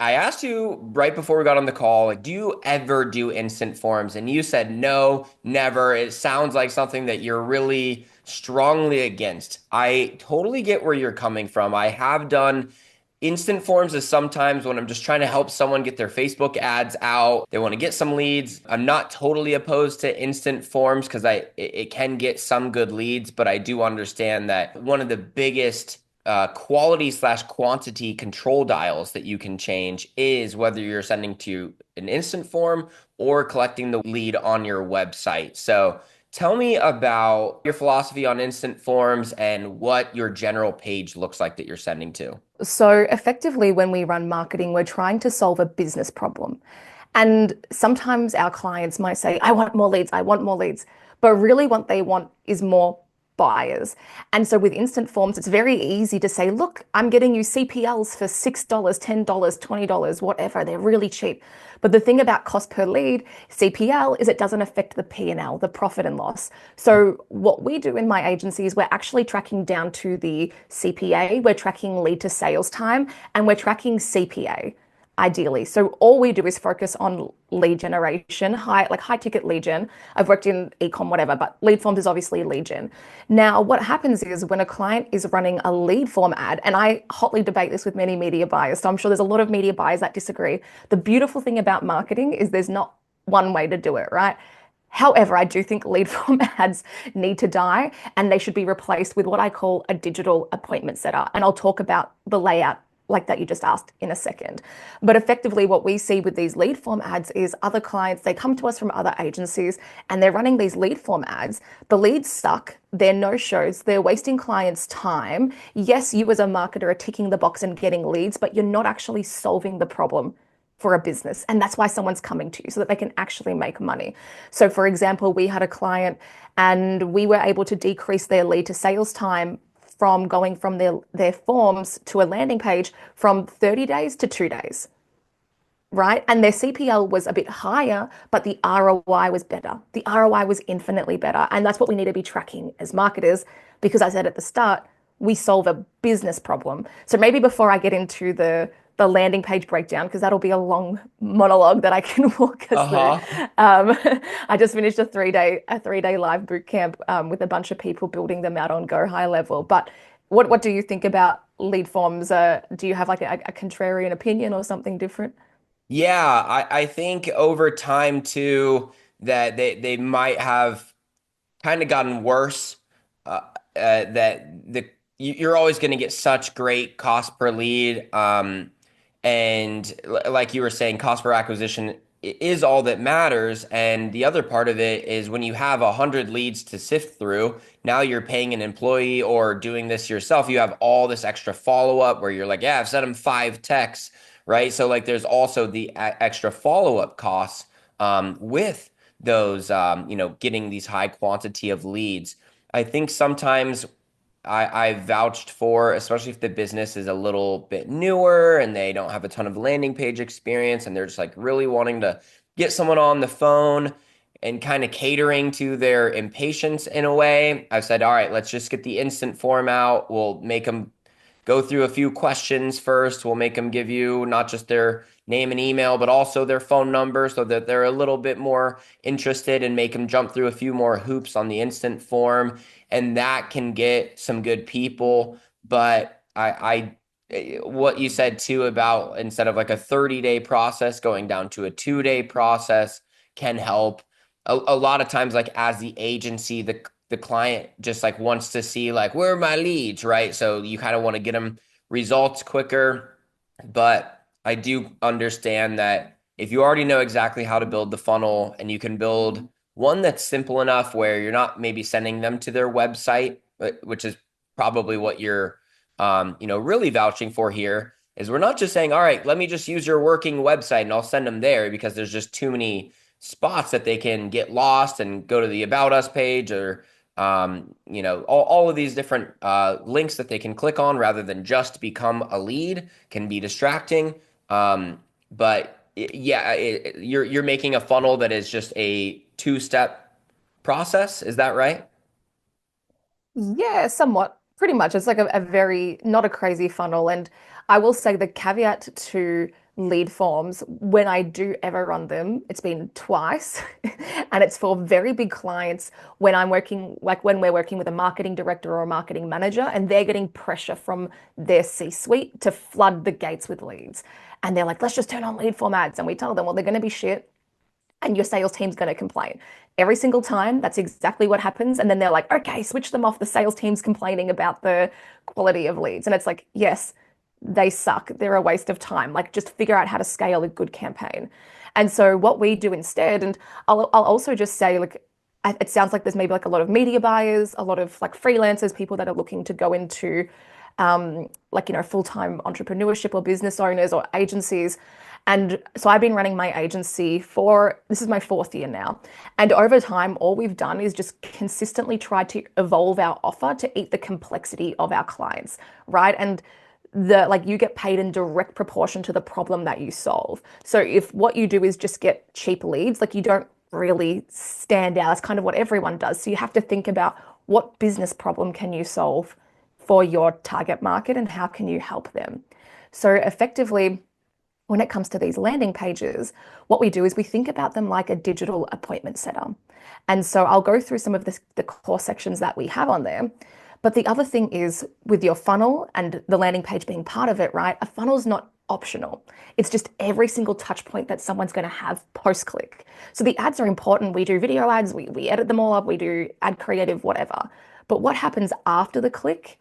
I asked you right before we got on the call, like, do you ever do instant forms? And you said no, never. It sounds like something that you're really strongly against. I totally get where you're coming from. I have done instant forms is sometimes when I'm just trying to help someone get their Facebook ads out. They want to get some leads. I'm not totally opposed to instant forms because it can get some good leads, but I do understand that one of the biggest quality slash quantity control dials that you can change is whether you're sending to an instant form or collecting the lead on your website. So tell me about your philosophy on instant forms and what your general page looks like that you're sending to. So effectively, when we run marketing, we're trying to solve a business problem. And sometimes our clients might say, I want more leads, I want more leads. But really, what they want is more buyers. And so with instant forms, it's very easy to say, look, I'm getting you CPLs for $6, $10, $20, whatever. They're really cheap. But the thing about cost per lead, CPL, is it doesn't affect the P&L, the profit and loss. So what we do in my agency is we're actually tracking down to the CPA, we're tracking lead to sales time, and we're tracking CPA ideally. So all we do is focus on lead generation, high ticket lead gen. I've worked in ecom, whatever, but lead forms is obviously lead gen. Now, what happens is when a client is running a lead form ad, and I hotly debate this with many media buyers, so I'm sure there's a lot of media buyers that disagree. The beautiful thing about marketing is there's not one way to do it, right? However, I do think lead form ads need to die and they should be replaced with what I call a digital appointment setter. And I'll talk about the layout like that you just asked in a second. But effectively, what we see with these lead form ads is other clients, they come to us from other agencies and they're running these lead form ads. The leads suck, they're no shows, they're wasting clients' time. Yes, you as a marketer are ticking the box and getting leads, but you're not actually solving the problem for a business. And that's why someone's coming to you so that they can actually make money. So, for example, we had a client and we were able to decrease their lead to sales time from going from their forms to a landing page from 30 days to 2 days, right? And their CPL was a bit higher, but the ROI was better. The ROI was infinitely better. And that's what we need to be tracking as marketers, because I said at the start, we solve a business problem. So maybe before I get into the landing page breakdown, because that'll be a long monologue that I can walk us through. Uh-huh. Um, I just finished a 3 day live boot camp with a bunch of people building them out on Go High Level. But what do you think about lead forms? Do you have like a contrarian opinion or something different? Yeah, I think over time too that they might have kind of gotten worse. That you're always going to get such great cost per lead, and like you were saying, cost per acquisition is all that matters. And the other part of it is when you have 100 leads to sift through, now you're paying an employee or doing this yourself. You have all this extra follow up where you're like, yeah, I've sent them 5 texts, right? So like, there's also the extra follow up costs with those, getting these high quantity of leads. I think sometimes I vouched for, especially if the business is a little bit newer and they don't have a ton of landing page experience and they're just like really wanting to get someone on the phone and kind of catering to their impatience in a way. I've said, all right, let's just get the instant form out. We'll make them go through a few questions first. We'll make them give you not just their name and email, but also their phone number so that they're a little bit more interested and make them jump through a few more hoops on the instant form. And that can get some good people. But what you said too about instead of like a 30-day process going down to a 2-day process can help. A lot of times, like as the agency, the client just like wants to see like where are my leads, right? So you kind of want to get them results quicker. But I do understand that if you already know exactly how to build the funnel and you can build one that's simple enough where you're not maybe sending them to their website, which is probably what you're really vouching for here, is we're not just saying, all right, let me just use your working website and I'll send them there because there's just too many spots that they can get lost and go to the About Us page or all of these different links that they can click on rather than just become a lead can be distracting. But yeah, you're making a funnel that is just a two-step process. Is that right? Yeah, somewhat. Pretty much. It's like a very, not a crazy funnel. And I will say the caveat to lead forms. When I do ever run them, it's been twice. And it's for very big clients when I'm working, like when we're working with a marketing director or a marketing manager, and they're getting pressure from their C-suite to flood the gates with leads. And they're like, let's just turn on lead form ads. And we tell them, well, they're going to be shit and your sales team's going to complain. Every single time, that's exactly what happens. And then they're like, okay, switch them off. The sales team's complaining about the quality of leads. And it's like, yes, they suck. They're a waste of time. Like, just figure out how to scale a good campaign. And so, what we do instead, and I'll also just say, like, it sounds like there's maybe like a lot of media buyers, a lot of like freelancers, people that are looking to go into like, full-time entrepreneurship or business owners or agencies. And so I've been running my agency for, this is my fourth year now. And over time, all we've done is just consistently try to evolve our offer to eat the complexity of our clients, right? And you get paid in direct proportion to the problem that you solve. So if what you do is just get cheap leads, like you don't really stand out. That's kind of what everyone does. So you have to think about what business problem can you solve for your target market and how can you help them. So effectively, when it comes to these landing pages, what we do is we think about them like a digital appointment setter. And so I'll go through some of the core sections that we have on there. But the other thing is with your funnel and the landing page being part of it, right? A funnel is not optional. It's just every single touch point that someone's going to have post click. So the ads are important. We do video ads, we edit them all up, we do ad creative, whatever. But what happens after the click,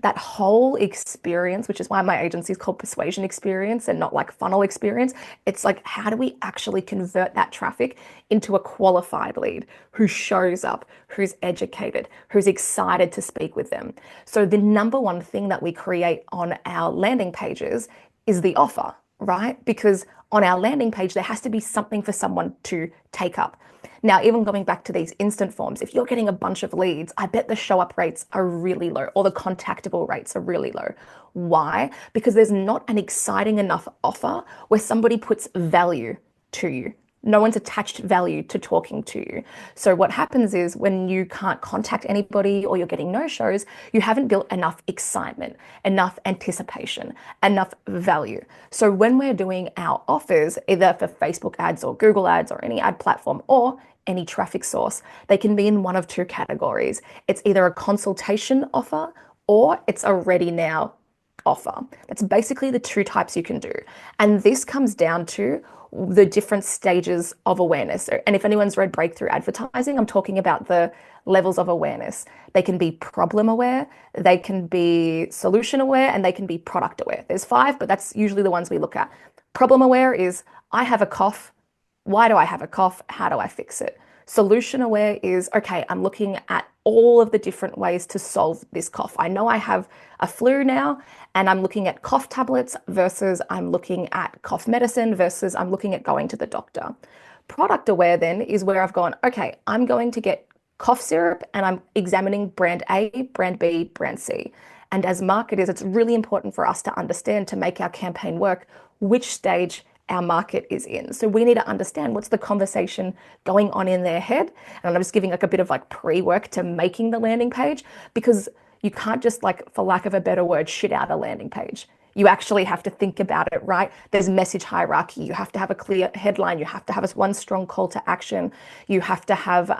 that whole experience, which is why my agency is called Persuasion Experience and not like funnel experience. It's like, how do we actually convert that traffic into a qualified lead who shows up, who's educated, who's excited to speak with them? So the number one thing that we create on our landing pages is the offer, right? Because on our landing page, there has to be something for someone to take up. Now, even going back to these instant forms, if you're getting a bunch of leads, I bet the show up rates are really low or the contactable rates are really low. Why? Because there's not an exciting enough offer where somebody puts value to you. No one's attached value to talking to you. So what happens is when you can't contact anybody or you're getting no-shows, you haven't built enough excitement, enough anticipation, enough value. So when we're doing our offers, either for Facebook ads or Google ads or any ad platform or any traffic source, they can be in one of two categories. It's either a consultation offer or it's a ready now offer. That's basically the two types you can do. And this comes down to the different stages of awareness. And if anyone's read Breakthrough Advertising, I'm talking about the levels of awareness. They can be problem aware, they can be solution aware, and they can be product aware. There's five, but that's usually the ones we look at. Problem aware is, I have a cough. Why do I have a cough? How do I fix it? Solution aware is, okay, I'm looking at all of the different ways to solve this cough. I know I have a flu now, and I'm looking at cough tablets versus I'm looking at cough medicine versus I'm looking at going to the doctor. Product aware then is where I've gone, okay, I'm going to get cough syrup and I'm examining brand A, brand B, brand C. And as marketers, it's really important for us to understand to make our campaign work which stage our market is in. So we need to understand what's the conversation going on in their head. And I'm just giving like a bit of like pre-work to making the landing page, because you can't just, like, for lack of a better word, shit out a landing page. You actually have to think about it, right? There's message hierarchy. You have to have a clear headline. You have to have one strong call to action. You have to have,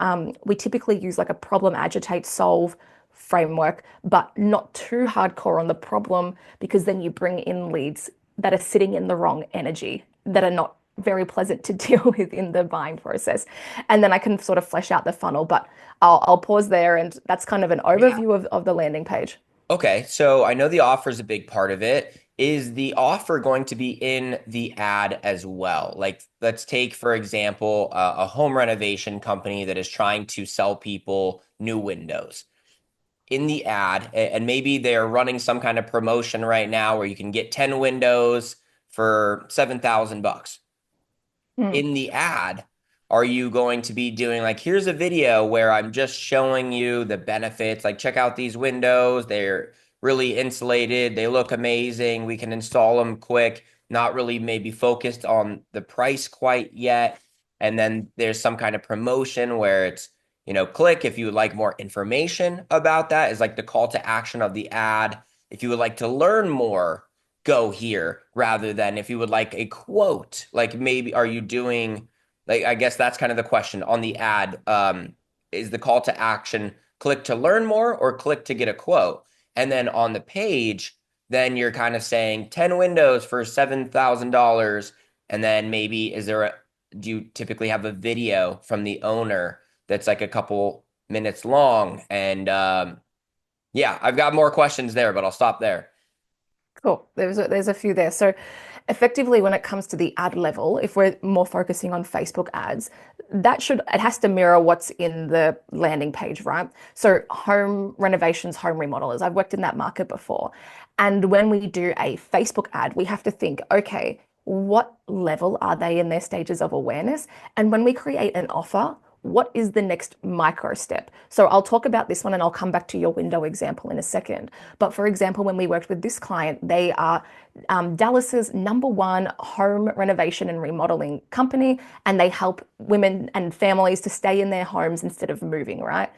we typically use like a problem, agitate, solve framework, but not too hardcore on the problem, because then you bring in leads that are sitting in the wrong energy, that are not very pleasant to deal with in the buying process. And then I can sort of flesh out the funnel, but I'll pause there. And that's kind of an Yeah. overview of the landing page. Okay, so I know the offer is a big part of it. Is the offer going to be in the ad as well? Like, let's take, for example, a home renovation company that is trying to sell people new windows. In the ad, and maybe they're running some kind of promotion right now where you can get 10 windows for 7,000 bucks. Hmm. In the ad, are you going to be doing like, here's a video where I'm just showing you the benefits, like check out these windows, they're really insulated, they look amazing, we can install them quick, not really maybe focused on the price quite yet. And then there's some kind of promotion where it's, click if you would like more information about that, is like the call to action of the ad. If you would like to learn more, go here, rather than if you would like a quote, like maybe are you doing, like, I guess that's kind of the question on the ad. Is the call to action click to learn more or click to get a quote? And then on the page, then you're kind of saying 10 windows for $7,000. And then maybe do you typically have a video from the owner that's like a couple minutes long? And yeah, I've got more questions there, but I'll stop there. Cool. There's a few there. So effectively, when it comes to the ad level, if we're more focusing on Facebook ads, it has to mirror what's in the landing page, right? So home renovations, home remodelers. I've worked in that market before. And when we do a Facebook ad, we have to think, okay, what level are they in their stages of awareness? And when we create an offer, what is the next micro step? So I'll talk about this one and I'll come back to your window example in a second. But for example, when we worked with this client, they are Dallas's number one home renovation and remodeling company, and they help women and families to stay in their homes instead of moving, right?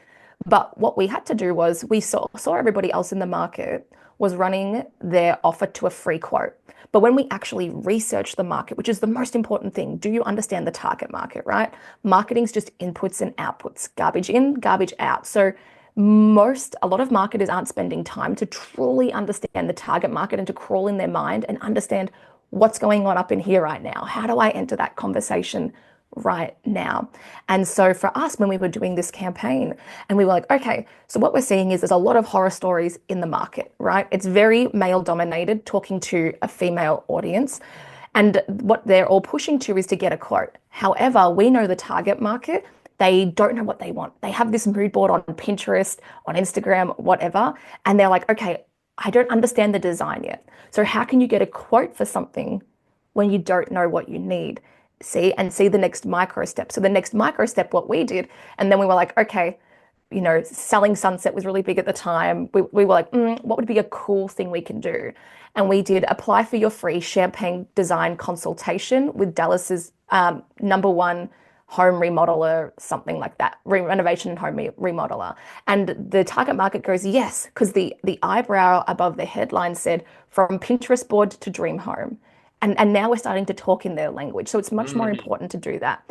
But what we had to do was we saw everybody else in the market was running their offer to a free quote. But when we actually research the market, which is the most important thing, do you understand the target market, right? Marketing's just inputs and outputs, garbage in, garbage out. So a lot of marketers aren't spending time to truly understand the target market and to crawl in their mind and understand what's going on up in here right now. How do I enter that conversation right now? And so for us, when we were doing this campaign, and we were like, okay, so what we're seeing is there's a lot of horror stories in the market, right? It's very male dominated, talking to a female audience. And what they're all pushing to is to get a quote. However, we know the target market. They don't know what they want. They have this mood board on Pinterest, on Instagram, whatever. And they're like, okay, I don't understand the design yet. So how can you get a quote for something when you don't know what you need? See the next micro step. So the next micro step, what we did, and then we were like, okay, selling sunset was really big at the time. We were like, what would be a cool thing we can do? And we did apply for your free champagne design consultation with Dallas's number one home remodeler, something like that, renovation and home remodeler. And the target market goes, yes, because the eyebrow above the headline said, from Pinterest board to dream home. And now we're starting to talk in their language. So it's much more Mm. important to do that.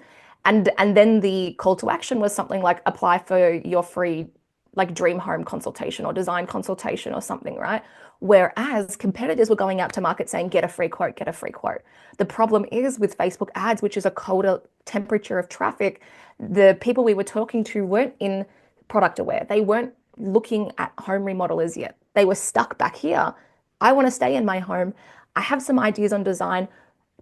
And then the call to action was something like apply for your free like dream home consultation or design consultation or something, right? Whereas competitors were going out to market saying, get a free quote, get a free quote. The problem is with Facebook ads, which is a colder temperature of traffic, the people we were talking to weren't in product aware. They weren't looking at home remodelers yet. They were stuck back here. I want to stay in my home. I have some ideas on design.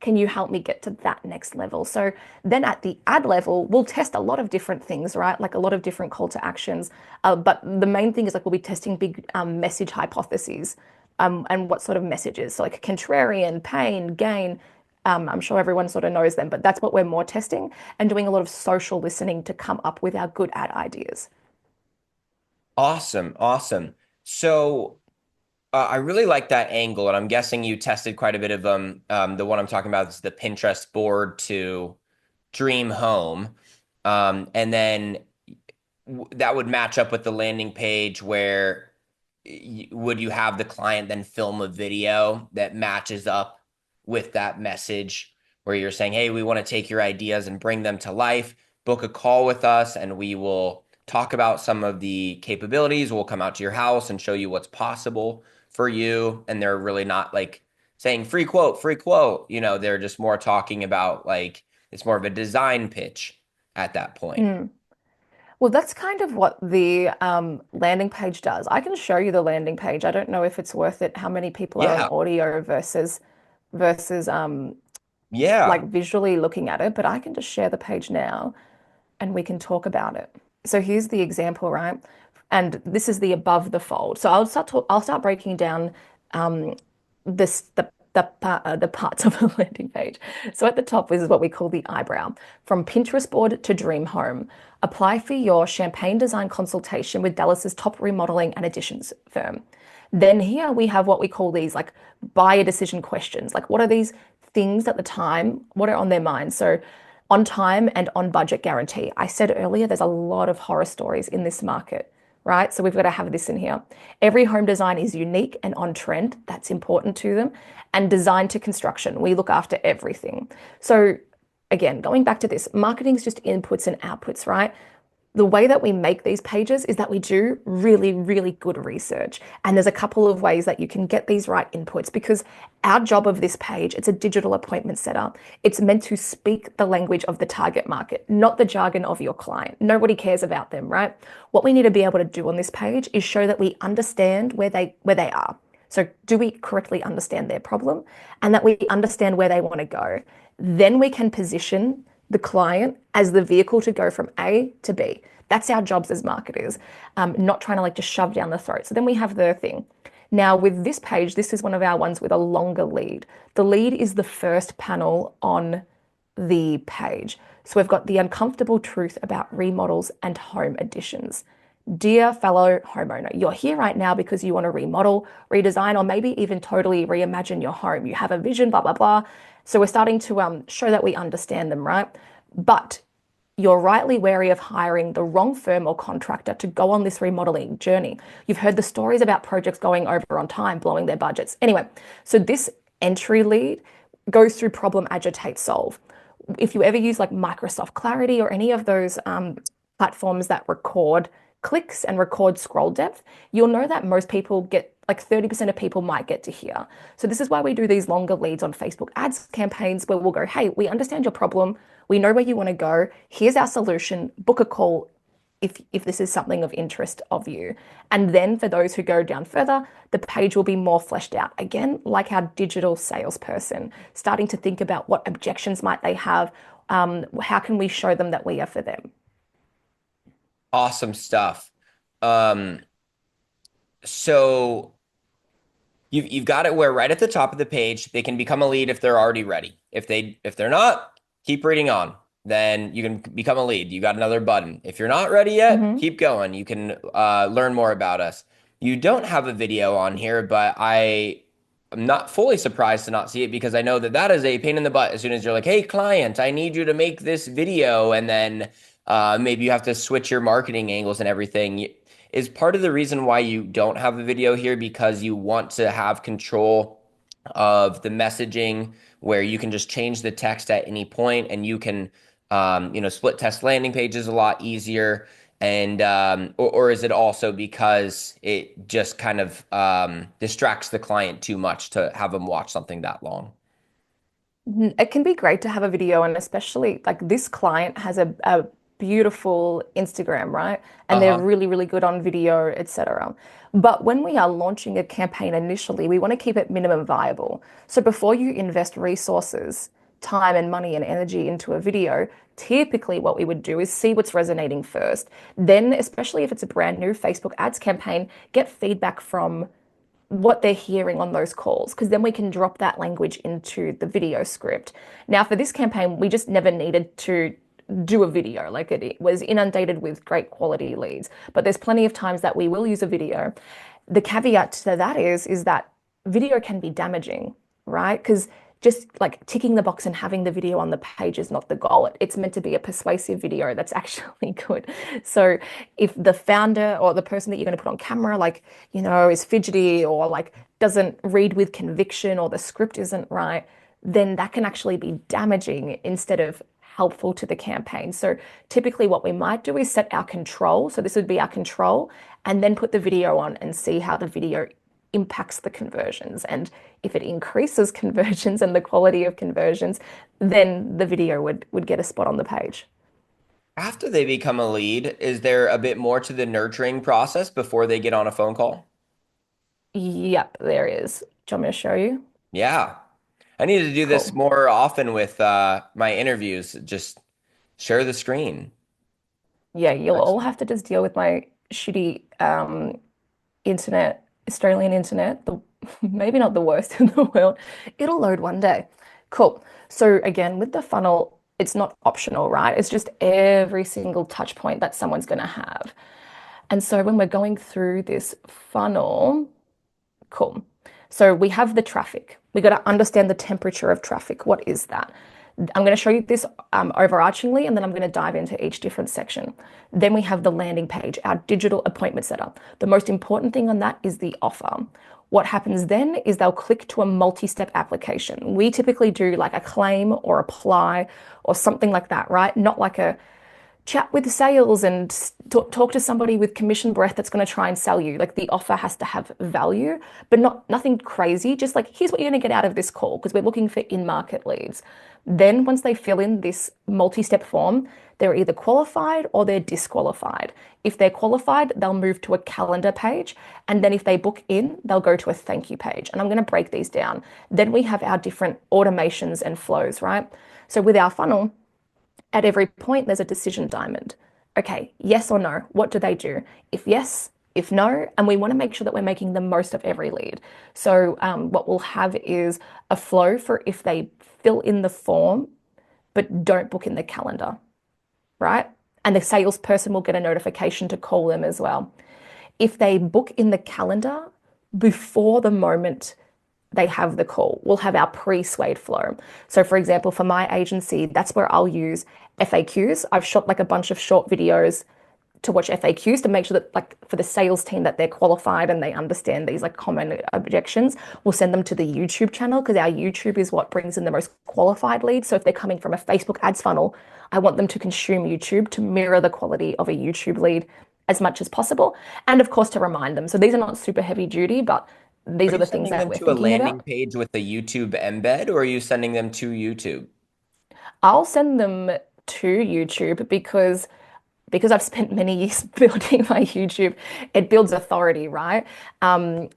Can you help me get to that next level? So then at the ad level, we'll test a lot of different things, right? Like a lot of different call to actions. But the main thing is like we'll be testing big message hypotheses and what sort of messages. So like contrarian, pain, gain. I'm sure everyone sort of knows them, but that's what we're more testing and doing a lot of social listening to come up with our good ad ideas. Awesome, awesome. So I really like that angle, and I'm guessing you tested quite a bit of them. The one I'm talking about is the Pinterest board to dream home, and then that would match up with the landing page where would you have the client then film a video that matches up with that message where you're saying, hey, we want to take your ideas and bring them to life, book a call with us, and we will talk about some of the capabilities. We'll come out to your house and show you what's possible for you. And they're really not like saying free quote, they're just more talking about like it's more of a design pitch at that point. Mm. Well, that's kind of what the landing page does. I can show you the landing page. I don't know if it's worth it, how many people are on Yeah. audio versus like Yeah. visually looking at it, but I can just share the page now and we can talk about it. So here's the example, right? And this is the above the fold. So I'll start breaking down um, this the parts of the landing page. So at the top is what we call the eyebrow. From Pinterest board to dream home. Apply for your champagne design consultation with Dallas's top remodeling and additions firm. Then here we have what we call these like buyer decision questions. Like what are these things at the time? What are on their mind? So on time and on budget guarantee. I said earlier, there's a lot of horror stories in this market. right? So we've got to have this in here. Every home design is unique and on trend. That's important to them. And design to construction, we look after everything. So again, going back to this, marketing is just inputs and outputs, right? The way that we make these pages is that we do really, really good research. And there's a couple of ways that you can get these right inputs because our job of this page, it's a digital appointment setter. It's meant to speak the language of the target market, not the jargon of your client. Nobody cares about them, right? What we need to be able to do on this page is show that we understand where they are. So do we correctly understand their problem and that we understand where they want to go? Then we can position the client as the vehicle to go from A to B. That's our jobs as marketers, not trying to like just shove down the throat. So then we have the thing. Now with this page, this is one of our ones with a longer lead. The lead is the first panel on the page. So we've got the uncomfortable truth about remodels and home additions. Dear fellow homeowner, you're here right now because you want to remodel, redesign, or maybe even totally reimagine your home. You have a vision, blah, blah, blah. So we're starting to show that we understand them, right? But you're rightly wary of hiring the wrong firm or contractor to go on this remodeling journey. You've heard the stories about projects going over on time, blowing their budgets. Anyway, so this entry lead goes through problem, agitate, solve. If you ever use like Microsoft Clarity or any of those platforms that record clicks and record scroll depth, you'll know that most people get like 30% of people might get to here. So this is why we do these longer leads on Facebook ads campaigns where we'll go, hey, we understand your problem. We know where you want to go. Here's our solution. Book a call if this is something of interest of you. And then for those who go down further, the page will be more fleshed out. Again, like our digital salesperson, starting to think about what objections might they have. How can we show them that we are for them? Awesome stuff. Um, so you've got it where right at the top of the page they can become a lead if they're already ready. If they're not, keep reading on. Then you can become a lead. You got another button. If you're not ready yet, Mm-hmm. keep going. You can learn more about us. You don't have a video on here, but am not fully surprised to not see it because I know that that is a pain in the butt as soon as you're like, hey, client, I need you to make this video. And then maybe you have to switch your marketing angles and everything. Is part of the reason why you don't have a video here because you want to have control of the messaging where you can just change the text at any point and you can split test landing pages a lot easier. And or is it also because it just kind of distracts the client too much to have them watch something that long? It can be great to have a video, and especially like this client has a beautiful Instagram, right? And they're Uh-huh. really, really good on video, etc. But when we are launching a campaign initially, we want to keep it minimum viable. So before you invest resources, time and money and energy into a video, typically what we would do is see what's resonating first. Then, especially if it's a brand new Facebook ads campaign, get feedback from what they're hearing on those calls, because then we can drop that language into the video script. Now, for this campaign, we just never needed to do a video. Like it was inundated with great quality leads, but there's plenty of times that we will use a video. The caveat to that is that video can be damaging, right? Because just like ticking the box and having the video on the page is not the goal. It's meant to be a persuasive video that's actually good. So if the founder or the person that you're going to put on camera, like, is fidgety or like doesn't read with conviction or the script isn't right, then that can actually be damaging instead of helpful to the campaign. So typically what we might do is set our control. So this would be our control and then put the video on and see how the video impacts the conversions. And if it increases conversions and the quality of conversions, then the video would get a spot on the page. After they become a lead, is there a bit more to the nurturing process before they get on a phone call? Yep, there is. Do you want me to show you? Yeah. I need to do this Cool. more often with my interviews. Just share the screen. Yeah, you'll all Excellent. have to just deal with my shitty internet, Australian internet, maybe not the worst in the world. It'll load one day. Cool. So again, with the funnel, it's not optional, right? It's just every single touch point that someone's going to have. And so when we're going through this funnel, cool. So we have the traffic. We got to understand the temperature of traffic. What is that? I'm going to show you this overarchingly, and then I'm going to dive into each different section. Then we have the landing page, our digital appointment setup. The most important thing on that is the offer. What happens then is they'll click to a multi-step application. We typically do like a claim or apply or something like that, right? Not like a chat with sales and talk to somebody with commission breath that's going to try and sell you. Like the offer has to have value, but nothing crazy. Just like, here's what you're going to get out of this call because we're looking for in-market leads. Then once they fill in this multi-step form, they're either qualified or they're disqualified. If they're qualified, they'll move to a calendar page. And then if they book in, they'll go to a thank you page. And I'm going to break these down. Then we have our different automations and flows, right? So with our funnel, at every point, there's a decision diamond. Okay, yes or no? What do they do? If yes, if no, and we want to make sure that we're making the most of every lead. So what we'll have is a flow for if they fill in the form, but don't book in the calendar, right? And the salesperson will get a notification to call them as well. If they book in the calendar before the moment they have the call, we'll have our pre-swayed flow. So for example, for my agency, that's where I'll use FAQs. I've shot like a bunch of short videos to watch FAQs to make sure that like for the sales team that they're qualified and they understand these like common objections. We'll send them to the YouTube channel because our YouTube is what brings in the most qualified leads. So if they're coming from a Facebook ads funnel, I want them to consume YouTube to mirror the quality of a YouTube lead as much as possible. And of course to remind them. So these are not super heavy duty, but these Are are you the things sending that them we're to a thinking landing about. page with the YouTube embed, or are you sending them to YouTube? I'll send them to YouTube because I've spent many years building my YouTube, it builds authority, right? And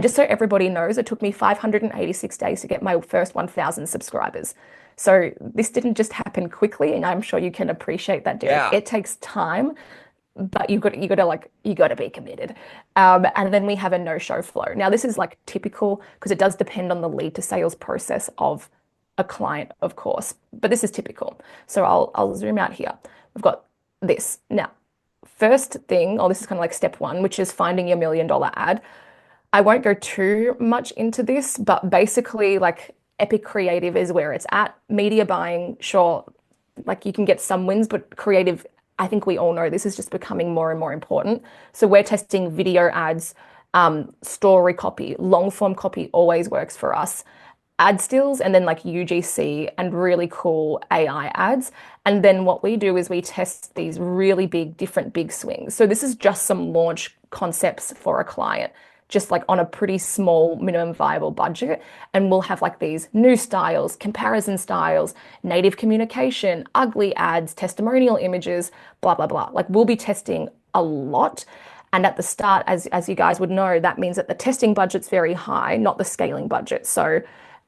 just so everybody knows, it took me 586 days to get my first 1,000 subscribers. So this didn't just happen quickly, and I'm sure you can appreciate that, Derek. Yeah. It takes time, but you got to be committed. And then we have a no-show flow. Now this is like typical because it does depend on the lead to sales process of a client, of course, but this is typical. So I'll zoom out here. We've got this now. First thing, this is kind of like step one, which is finding your $1 million ad. I won't go too much into this, but basically, like epic creative is where it's at. Media buying, sure, like you can get some wins, but creative, I think we all know this is just becoming more and more important. So we're testing video ads, story copy, long form copy always works for us. Ad stills and then like UGC and really cool AI ads. And then what we do is we test these really big, different big swings. So this is just some launch concepts for a client, just like on a pretty small minimum viable budget. And we'll have like these new styles, comparison styles, native communication, ugly ads, testimonial images, blah, blah, blah. Like we'll be testing a lot. And at the start, as you guys would know, that means that the testing budget's very high, not the scaling budget. So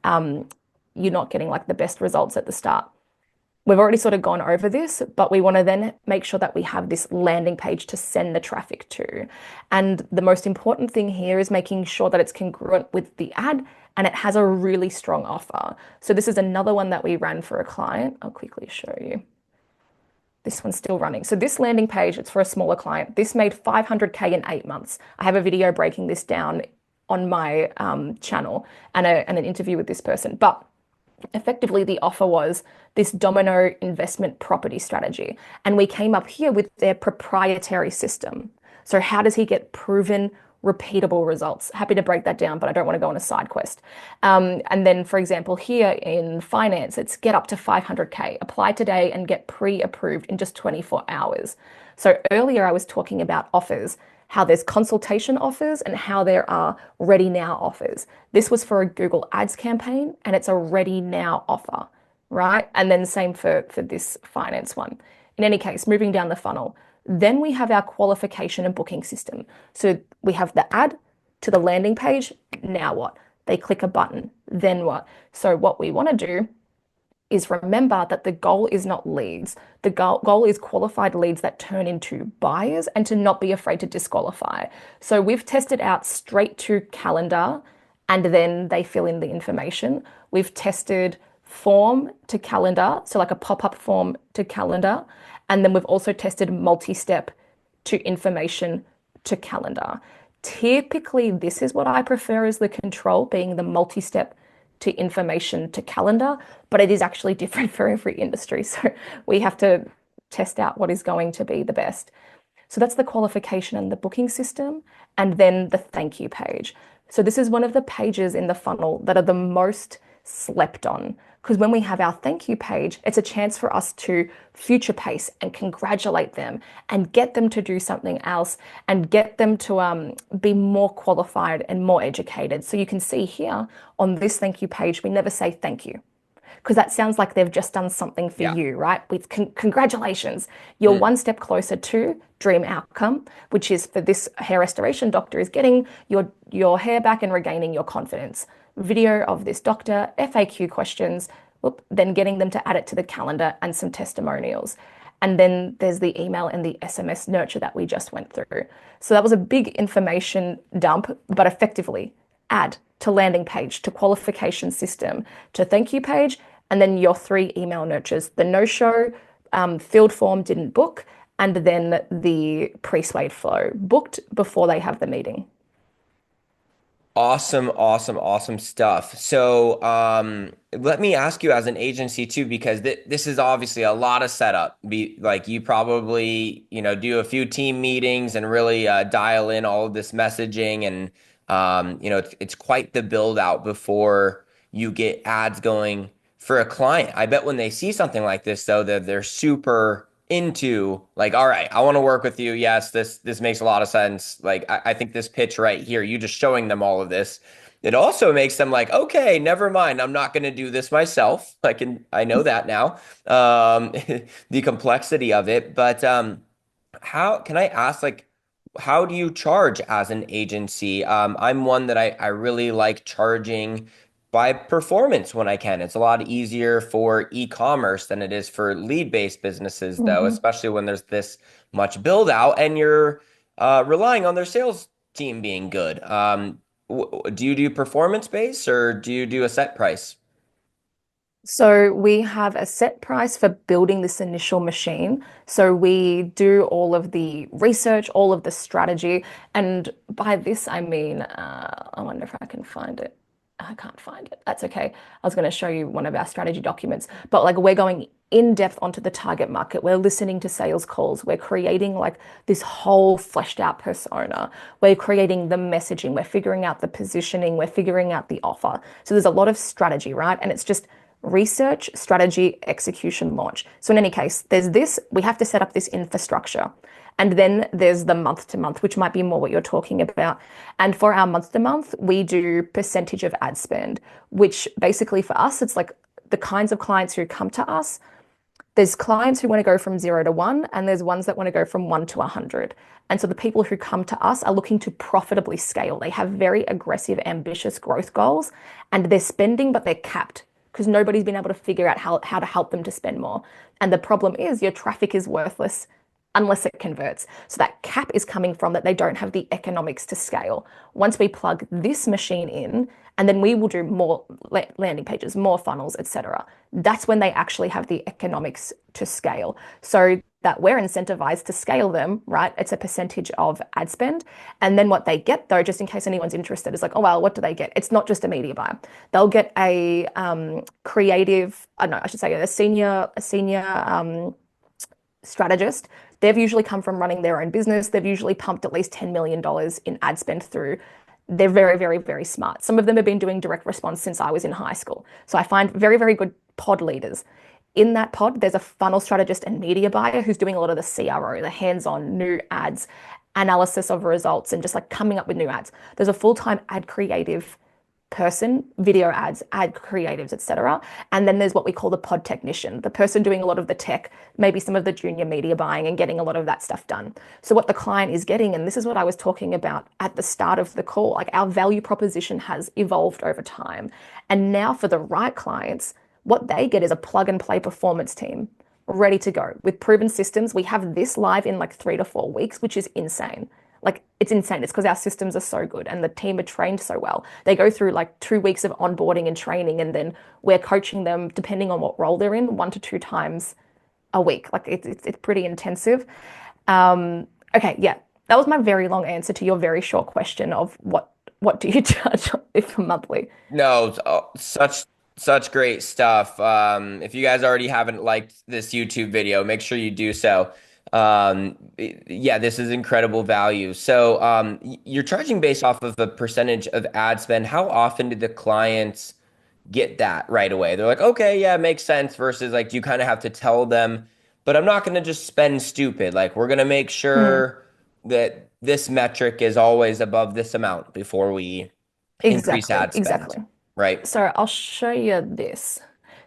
you're not getting like the best results at the start. We've already sort of gone over this, but we want to then make sure that we have this landing page to send the traffic to. And the most important thing here is making sure that it's congruent with the ad and it has a really strong offer. So this is another one that we ran for a client. I'll quickly show you. This one's still running. So this landing page, it's for a smaller client. This made 500K in 8 months. I have a video breaking this down on my channel and an interview with this person. But effectively, the offer was this domino investment property strategy. And we came up here with their proprietary system. So how does he get proven repeatable results? Happy to break that down, but I don't want to go on a side quest. And then, for example, here in finance, it's get up to 500K, apply today and get pre-approved in just 24 hours. So earlier I was talking about offers, how there's consultation offers and how there are ready now offers. This was for a Google Ads campaign and it's a ready now offer, right? And then same for this finance one. In any case, moving down the funnel, then we have our qualification and booking system. So we have the ad to the landing page. Now what? They click a button. Then what? So what we want to do is remember that the goal is not leads. The goal is qualified leads that turn into buyers and to not be afraid to disqualify. So we've tested out straight to calendar and then they fill in the information. We've tested form to calendar, so like a pop-up form to calendar. And then we've also tested multi-step to information to calendar. Typically, this is what I prefer as the control, being the multi-step to information to calendar, but it is actually different for every industry. So we have to test out what is going to be the best. So that's the qualification and the booking system, and then the thank you page. So this is one of the pages in the funnel that are the most slept on. Because when we have our thank you page, it's a chance for us to future pace and congratulate them and get them to do something else and get them to be more qualified and more educated. So you can see here on this thank you page, we never say thank you because that sounds like they've just done something for Yeah. you, right? With congratulations, you're Mm. one step closer to dream outcome, which is for this hair restoration doctor is getting your hair back and regaining your confidence. Video of this doctor, FAQ questions, then getting them to add it to the calendar and some testimonials. And then there's the email and the SMS nurture that we just went through. So that was a big information dump, but effectively add to landing page, to qualification system, to thank you page, and then your three email nurtures, the no-show, filled form didn't book, and then the pre-swayed flow booked before they have the meeting. Awesome, awesome, awesome stuff. So, let me ask you as an agency too, because this is obviously a lot of setup. Be like you probably, do a few team meetings and really dial in all of this messaging, and it's quite the build out before you get ads going for a client. I bet when they see something like this, though, that they're super into like, all right, I want to work with you. Yes, this makes a lot of sense. Like I think this pitch right here, you just showing them all of this. It also makes them like, okay, never mind. I'm not going to do this myself. I know that now. Um, the complexity of it. But how can I ask, like, how do you charge as an agency? I'm one that I really like charging by performance when I can. It's a lot easier for e-commerce than it is for lead-based businesses, though, Mhm. especially when there's this much build out and you're relying on their sales team being good. Do you do performance based or do you do a set price? So we have a set price for building this initial machine. So we do all of the research, all of the strategy. And by this, I mean, I wonder if I can find it. I can't find it. That's okay. I was going to show you one of our strategy documents, but like we're going in depth onto the target market. We're listening to sales calls. We're creating like this whole fleshed out persona. We're creating the messaging. We're figuring out the positioning. We're figuring out the offer. So there's a lot of strategy, right? And it's just research, strategy, execution, launch. So in any case, there's this, we have to set up this infrastructure. And then there's the month to month, which might be more what you're talking about. And for our month to month, we do percentage of ad spend, which basically for us, it's like the kinds of clients who come to us. There's clients who want to go from 0 to 1, and there's ones that want to go from 1 to 100. And so the people who come to us are looking to profitably scale. They have very aggressive, ambitious growth goals, and they're spending, but they're capped because nobody's been able to figure out how to help them to spend more. And the problem is your traffic is worthless unless it converts. So that cap is coming from that they don't have the economics to scale. Once we plug this machine in, and then we will do more landing pages, more funnels, etc. That's when they actually have the economics to scale. So that we're incentivized to scale them, right? It's a percentage of ad spend. And then what they get though, just in case anyone's interested, is like, oh, well, what do they get? It's not just a media buyer. They'll get a creative, I don't know, I should say a senior strategist. They've usually come from running their own business. They've usually pumped at least $10 million in ad spend through. They're very, very, very smart. Some of them have been doing direct response since I was in high school. So I find very, very good pod leaders. In that pod, there's a funnel strategist and media buyer who's doing a lot of the CRO, the hands-on new ads, analysis of results, and just like coming up with new ads. There's a full-time ad creative person, video ads, ad creatives, etc. And then there's what we call the pod technician, the person doing a lot of the tech, maybe some of the junior media buying and getting a lot of that stuff done. So what the client is getting, and this is what I was talking about at the start of the call, like our value proposition has evolved over time. And now for the right clients, what they get is a plug and play performance team ready to go with proven systems. We have this live in like 3 to 4 weeks, which is insane. Like it's insane. It's because our systems are so good and the team are trained so well. They go through like 2 weeks of onboarding and training, and then we're coaching them depending on what role they're in, 1 to 2 times a week. Like it's pretty intensive. Okay, yeah, that was my very long answer to your very short question of what what do you charge if monthly? No, such great stuff. If you guys already haven't liked this YouTube video, make sure you do so. Yeah, this is incredible value. So, you're charging based off of a percentage of ad spend. How often do the clients get that right away? They're like, okay, yeah, makes sense. Versus like, you kind of have to tell them, but I'm not going to just spend stupid. Like, we're going to make Mm, sure that this metric is always above this amount before we increase exactly, ad spend, exactly. right? So I'll show you this.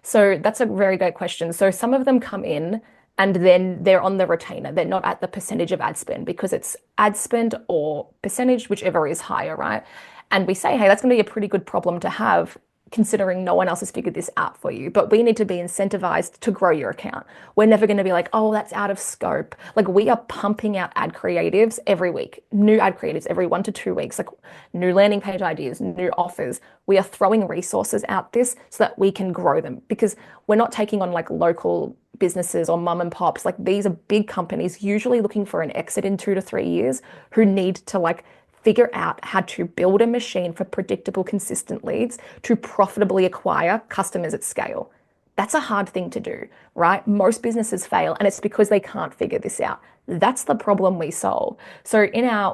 So that's a very great question. So some of them come in and then they're on the retainer. They're not at the percentage of ad spend because it's ad spend or percentage, whichever is higher, right? And we say, hey, that's going to be a pretty good problem to have considering no one else has figured this out for you. But we need to be incentivized to grow your account. We're never going to be like, oh, that's out of scope. Like we are pumping out ad creatives every week, new ad creatives every 1 to 2 weeks, like new landing page ideas, new offers. We are throwing resources out this so that we can grow them because we're not taking on like local businesses or mum and pops. Like these are big companies, usually looking for an exit in 2 to 3 years, who need to like figure out how to build a machine for predictable, consistent leads to profitably acquire customers at scale. That's a hard thing to do, right? Most businesses fail, and it's because they can't figure this out. That's the problem we solve. So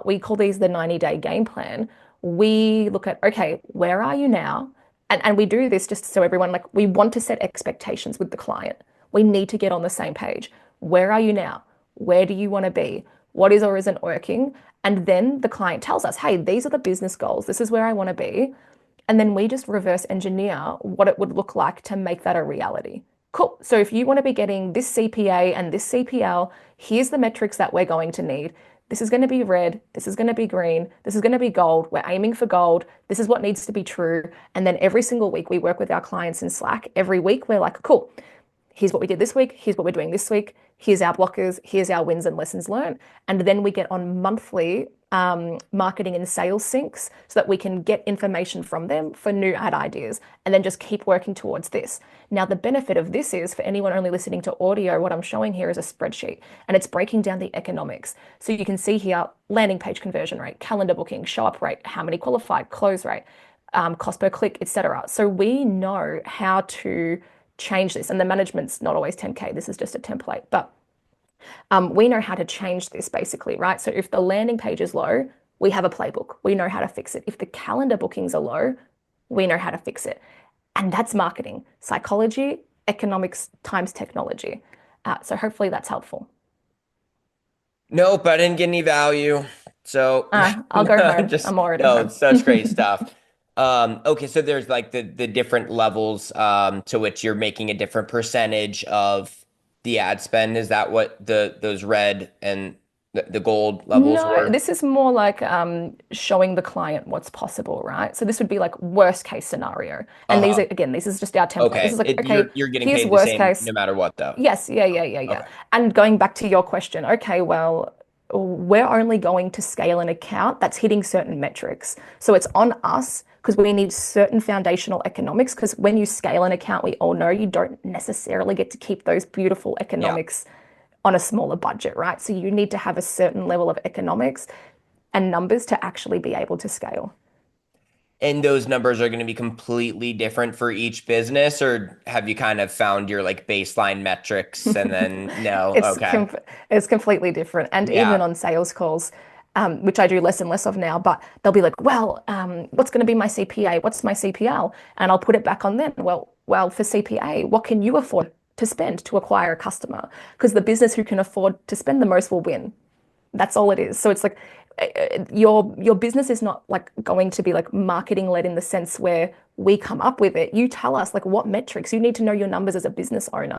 we call these the 90-day game plan. We look at, okay, where are you now? And we do this just so everyone, like, we want to set expectations with the client. We need to get on the same page. Where are you now? Where do you want to be? What is or isn't working? And then the client tells us, hey, these are the business goals. This is where I want to be. And then we just reverse engineer what it would look like to make that a reality. Cool. So if you want to be getting this CPA and this CPL, here's the metrics that we're going to need. This is going to be red. This is going to be green. This is going to be gold. We're aiming for gold. This is what needs to be true. And then every single week we work with our clients in Slack. Every week we're like, cool, here's what we did this week, here's what we're doing this week, here's our blockers, here's our wins and lessons learned. And then we get on monthly marketing and sales syncs so that we can get information from them for new ad ideas and then just keep working towards this. Now, the benefit of this is for anyone only listening to audio, what I'm showing here is a spreadsheet and it's breaking down the economics. So you can see here landing page conversion rate, calendar booking, show up rate, how many qualified, close rate, cost per click, etc. So we know how to change this. And the management's not always 10K. This is just a template, but we know how to change this basically, right? So if the landing page is low, we have a playbook. We know how to fix it. If the calendar bookings are low, we know how to fix it. And that's marketing, psychology, economics times technology. So hopefully that's helpful. Nope, I didn't get any value. So I'll go home. just I'm already no, home. such great stuff. Okay, so there's like the different levels to which you're making a different percentage of the ad spend. Is that what those red and the gold levels No, were? this is more like showing the client what's possible, right? So this would be like worst case scenario. And these Uh-huh. are, again, this is just our template. This is Okay. like, okay, You're getting here's paid the worst same case. no matter what though. Yes, yeah, yeah, yeah, yeah. Okay. And going back to your question, okay, well, we're only going to scale an account that's hitting certain metrics. So it's on us because we need certain foundational economics. Because when you scale an account, we all know you don't necessarily get to keep those beautiful Yeah. economics on a smaller budget, right? So you need to have a certain level of economics and numbers to actually be able to scale. And those numbers are going to be completely different for each business, or have you kind of found your like baseline metrics and then no? It's Okay. com it's completely different. And even Yeah. on sales calls, which I do less and less of now, but they'll be like, well, what's going to be my CPA? What's my CPL? And I'll put it back on them. Well, for CPA, what can you afford to spend to acquire a customer? Because the business who can afford to spend the most will win. That's all it is. So it's like your business is not like going to be like marketing led in the sense where we come up with it. You tell us like what metrics. You need to know your numbers as a business owner.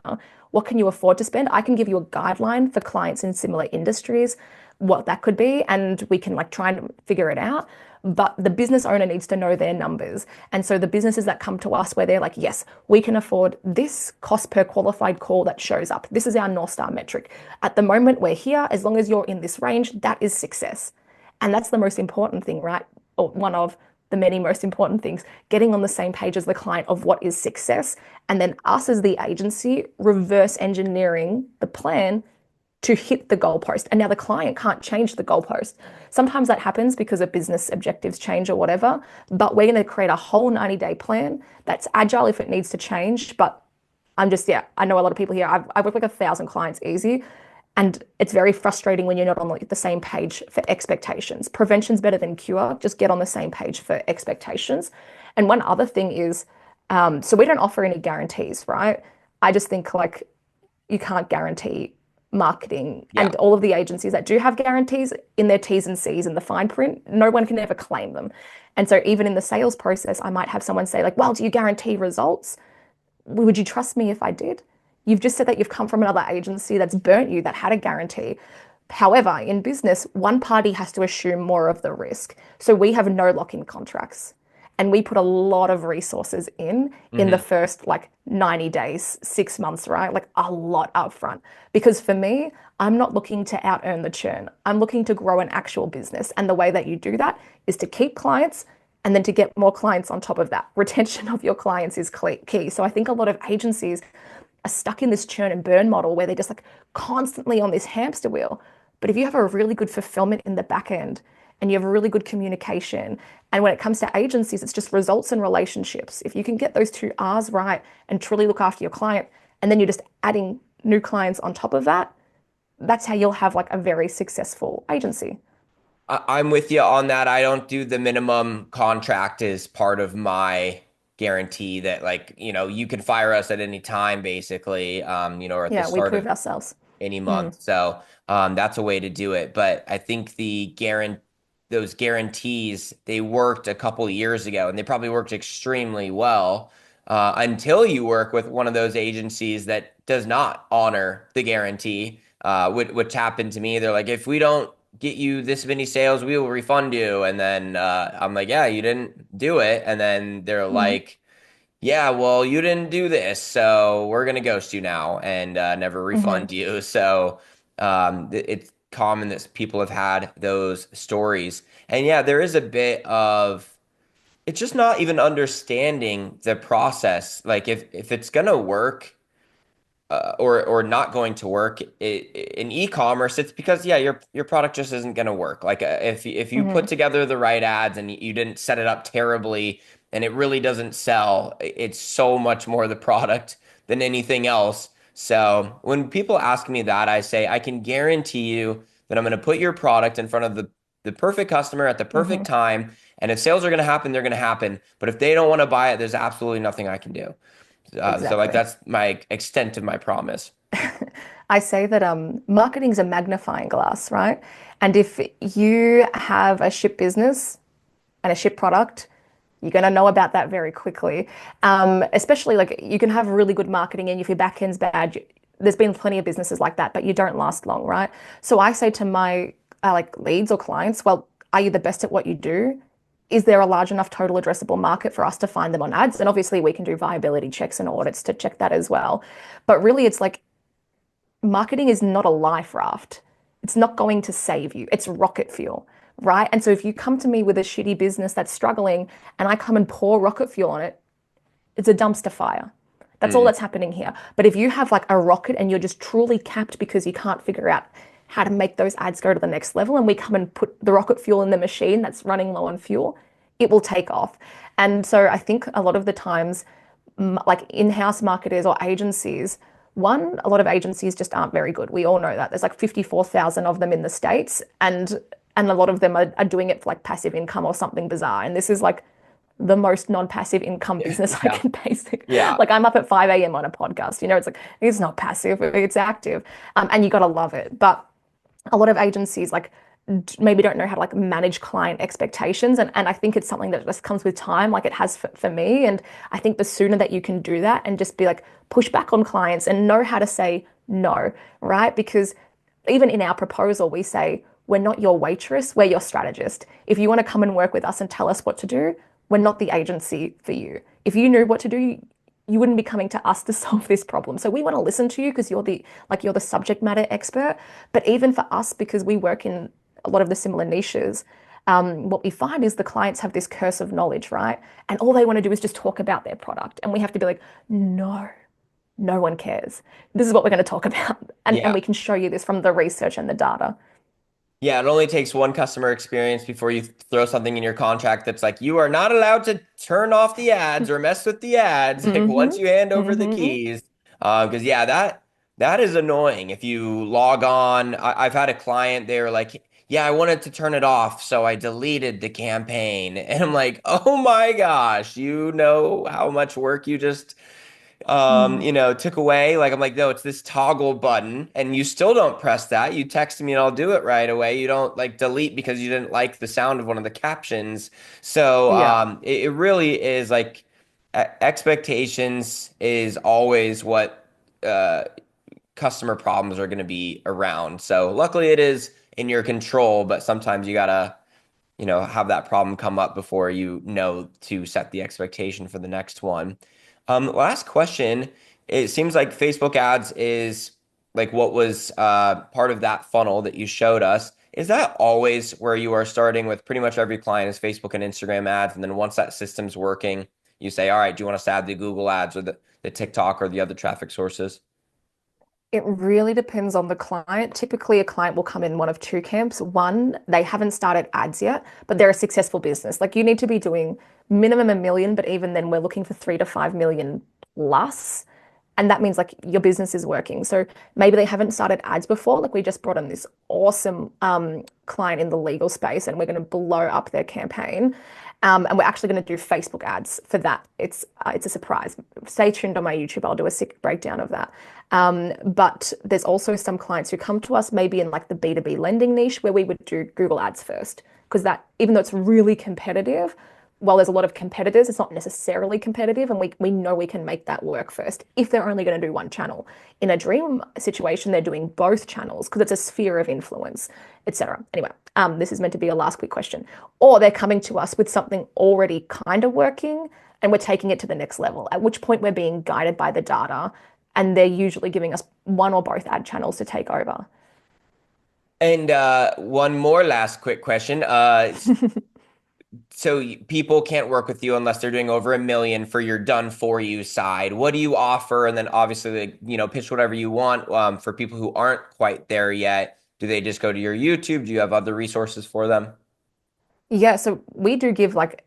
What can you afford to spend? I can give you a guideline for clients in similar industries, what that could be, and we can like try and figure it out. But the business owner needs to know their numbers. And so the businesses that come to us where they're like, yes, we can afford this cost per qualified call that shows up. This is our North Star metric. At the moment, we're here. As long as you're in this range, that is success. And that's the most important thing, right? Or one of the many most important things, getting on the same page as the client of what is success. And then us as the agency reverse engineering the plan to hit the goalpost. And now the client can't change the goalpost. Sometimes that happens because of business objectives change or whatever, but we're going to create a whole 90-day plan that's agile if it needs to change. But yeah, I know a lot of people here. I've worked like 1,000 clients easy. And it's very frustrating when you're not on like the same page for expectations. Prevention's better than cure. Just get on the same page for expectations. And one other thing is, so we don't offer any guarantees, right? I just think like you can't guarantee marketing, Yeah. and all of the agencies that do have guarantees in their T's and C's in the fine print, no one can ever claim them. And so even in the sales process, I might have someone say like, well, do you guarantee results? Would you trust me if I did? You've just said that you've come from another agency that's burnt you, that had a guarantee. However, in business, one party has to assume more of the risk. So we have no lock-in contracts. And we put a lot of resources in the Hmm. first like 90 days, 6 months, right? Like a lot up front. Because for me, I'm not looking to out earn the churn. I'm looking to grow an actual business. And the way that you do that is to keep clients and then to get more clients on top of that. Retention of your clients is key. So I think a lot of agencies are stuck in this churn and burn model where they're just like constantly on this hamster wheel. But if you have a really good fulfillment in the back end and you have a really good communication, and when it comes to agencies, it's just results and relationships. If you can get those two R's right and truly look after your client, and then you're just adding new clients on top of that, that's how you'll have like a very successful agency. I'm with you on that. I don't do the minimum contract as part of my guarantee that like, you can fire us at any time basically, or at the Yeah, we start prove of ourselves. any Mm, month. So that's a way to do it. But I think those guarantees, they worked a couple years ago and they probably worked extremely well until you work with one of those agencies that does not honor the guarantee, which happened to me. They're like, if we don't get you this many sales, we will refund you. And then I'm like, yeah, you didn't do it. And then they're mm, like, yeah, well, you didn't do this, so we're gonna ghost you now and never mm, refund you. So it's common that people have had those stories. And yeah, there is a bit of it's just not even understanding the process. Like if it's gonna work, or not going to work in e-commerce, it's because yeah, your product just isn't going to work. Like if you put mm, together the right ads and you didn't set it up terribly and it really doesn't sell, it's so much more the product than anything else. So when people ask me that, I say I can guarantee you that I'm going to put your product in front of the perfect customer at the perfect mm. time. And if sales are going to happen, they're going to happen. But if they don't want to buy it, there's absolutely nothing I can do. So like Exactly. that's my extent of my promise. I say that marketing's a magnifying glass, right? And if you have a ship business and a ship product, you're going to know about that very quickly. Especially like you can have really good marketing, and if your back end's bad, there's been plenty of businesses like that, but you don't last long, right? So I say to my like leads or clients, well, are you the best at what you do? Is there a large enough total addressable market for us to find them on ads? And obviously, we can do viability checks and audits to check that as well. But really, it's like marketing is not a life raft. It's not going to save you. It's rocket fuel, right? And so if you come to me with a shitty business that's struggling and I come and pour rocket fuel on it, it's a dumpster fire. That's all Mm. that's happening here. But if you have like a rocket and you're just truly capped because you can't figure out how to make those ads go to the next level, and we come and put the rocket fuel in the machine that's running low on fuel, it will take off. And so I think a lot of the times, like in-house marketers or agencies, one, a lot of agencies just aren't very good. We all know that. There's like 54,000 of them in the States, and a lot of them are doing it for like passive income or something bizarre. And this is like the most non-passive income business I Yeah. can basic. Yeah. Like I'm up at 5 a.m. on a podcast. It's like it's not passive, it's active. And you gotta love it. But a lot of agencies like maybe don't know how to like manage client expectations. And I think it's something that just comes with time, like it has for me. And I think the sooner that you can do that and just be like push back on clients and know how to say no, right? Because even in our proposal, we say, we're not your waitress, we're your strategist. If you want to come and work with us and tell us what to do, we're not the agency for you. If you knew what to do, you wouldn't be coming to us to solve this problem. So we want to listen to you because you're the subject matter expert. But even for us, because we work in a lot of the similar niches, what we find is the clients have this curse of knowledge, right? And all they want to do is just talk about their product. And we have to be like, no, No one cares. This is what we're going to talk about. And Yeah. we can show you this from the research and the data. Yeah, it only takes one customer experience before you throw something in your contract that's like, you are not allowed to turn off the ads or mess with the ads, like once Mm-hmm. you hand over the Mm-hmm. keys. Because yeah, that is annoying. If you log on, I've had a client, they were like, yeah, I wanted to turn it off, so I deleted the campaign. And I'm like, oh my gosh, you know how much work you just Mm. took away. Like I'm like, no, it's this toggle button, and you still don't press that. You text me and I'll do it right away. You don't like delete because you didn't like the sound of one of the captions. So Yeah. it really is like expectations is always what uh, customer problems are going to be around. So luckily it is in your control, but sometimes you gotta have that problem come up before you know to set the expectation for the next one. Last question. It seems like Facebook ads is like what was part of that funnel that you showed us. Is that always where you are starting with pretty much every client is Facebook and Instagram ads? And then once that system's working, you say, all right, do you want us to add the Google ads or the TikTok or the other traffic sources? It really depends on the client. Typically, a client will come in one of two camps. One, they haven't started ads yet, but they're a successful business. Like you need to be doing minimum 1 million, but even then, we're looking for 3 to 5 million plus. And that means like your business is working. So maybe they haven't started ads before. Like we just brought in this awesome client in the legal space, and we're going to blow up their campaign. And we're actually going to do Facebook ads for that. It's a surprise. Stay tuned on my YouTube. I'll do a sick breakdown of that. But there's also some clients who come to us maybe in like the B2B lending niche where we would do Google ads first. Because that, even though it's really competitive, while there's a lot of competitors, it's not necessarily competitive, and we know we can make that work first if they're only going to do one channel. In a dream situation, they're doing both channels because it's a sphere of influence, etc. Anyway, this is meant to be a last quick question. Or they're coming to us with something already kind of working, and we're taking it to the next level, at which point we're being guided by the data, and they're usually giving us one or both ad channels to take over. And one more last quick question. So people can't work with you unless they're doing over 1 million for your done for you side. What do you offer? And then obviously, like, pitch whatever you want. For people who aren't quite there yet, do they just go to your YouTube? Do you have other resources for them? Yeah, so we do give like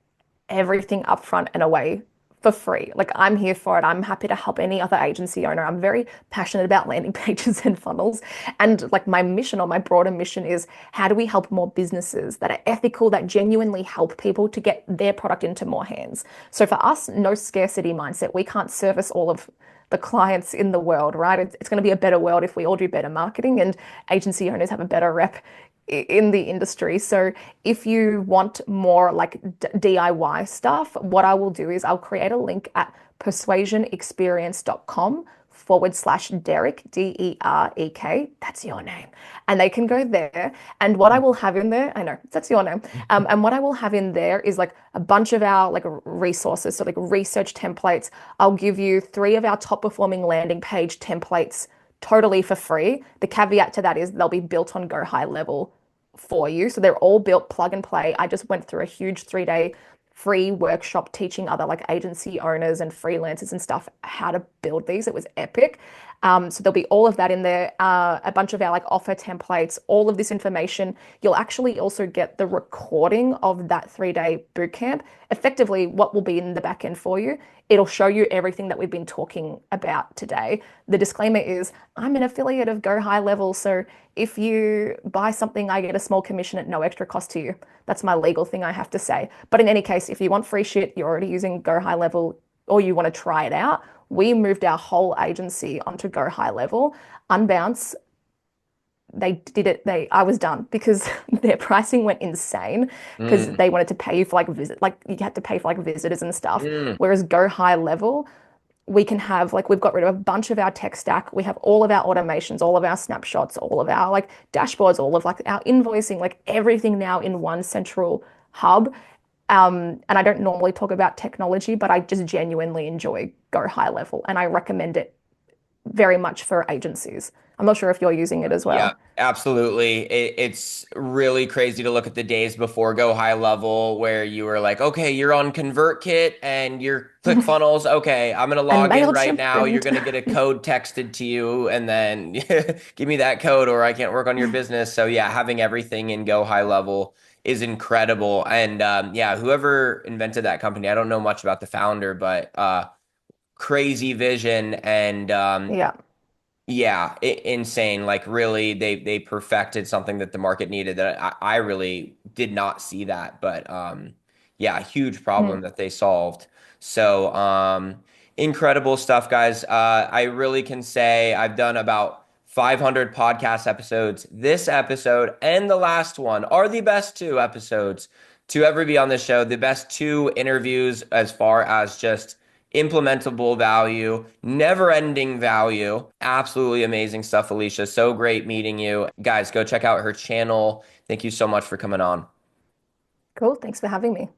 everything upfront and away for free. Like I'm here for it. I'm happy to help any other agency owner. I'm very passionate about landing pages and funnels. And like my mission or my broader mission is how do we help more businesses that are ethical, that genuinely help people to get their product into more hands. So for us, no scarcity mindset. We can't service all of the clients in the world, right? It's going to be a better world if we all do better marketing and agency owners have a better rep in the industry. So if you want more like DIY stuff, what I will do is I'll create a link at persuasionexperience.com/Derek, Derek. That's your name. And they can go there. And what I will have in there, I know that's your name. And what I will have in there is like a bunch of our like resources. So like research templates. I'll give you 3 of our top performing landing page templates totally for free. The caveat to that is they'll be built on Go High Level for you. So they're all built plug and play. I just went through a huge 3 day free workshop teaching other like agency owners and freelancers and stuff how to build these. It was epic. So there'll be all of that in there, a bunch of our like offer templates, all of this information. You'll actually also get the recording of that 3 day bootcamp. Effectively, what will be in the back end for you? It'll show you everything that we've been talking about today. The disclaimer is I'm an affiliate of Go High Level, so if you buy something, I get a small commission at no extra cost to you. That's my legal thing I have to say. But in any case, if you want free shit, you're already using Go High Level, or you want to try it out, we moved our whole agency onto Go High Level. Unbounce, they did it. I was done because their pricing went insane because Mm, they wanted to pay you for like you had to pay for like visitors and stuff. mm. Whereas Go High Level, we can have like we've got rid of a bunch of our tech stack. We have all of our automations, all of our snapshots, all of our like dashboards, all of like our invoicing, like everything now in one central hub. And I don't normally talk about technology, but I just genuinely enjoy Go High Level and I recommend it very much for agencies. I'm not sure if you're using it as Yeah, well. absolutely. It's really crazy to look at the days before Go High Level where you were like, okay, you're on ConvertKit and your ClickFunnels. Okay, I'm gonna And log in right MailChimp now. You're and gonna get a code texted to you, and then give me that code or I can't work on your business. So yeah, having everything in Go High Level is incredible. And yeah, whoever invented that company, I don't know much about the founder, but crazy vision and yeah. yeah, insane. Like really, they perfected something that the market needed that I really did not see that. But yeah, huge Mm. problem that they solved. So incredible stuff, guys. I really can say I've done about 500 podcast episodes. This episode and the last one are the best two episodes to ever be on this show. The best two interviews as far as just implementable value, never ending value. Absolutely amazing stuff, Alicia. So great meeting you. Guys, go check out her channel. Thank you so much for coming on. Cool. Thanks for having me.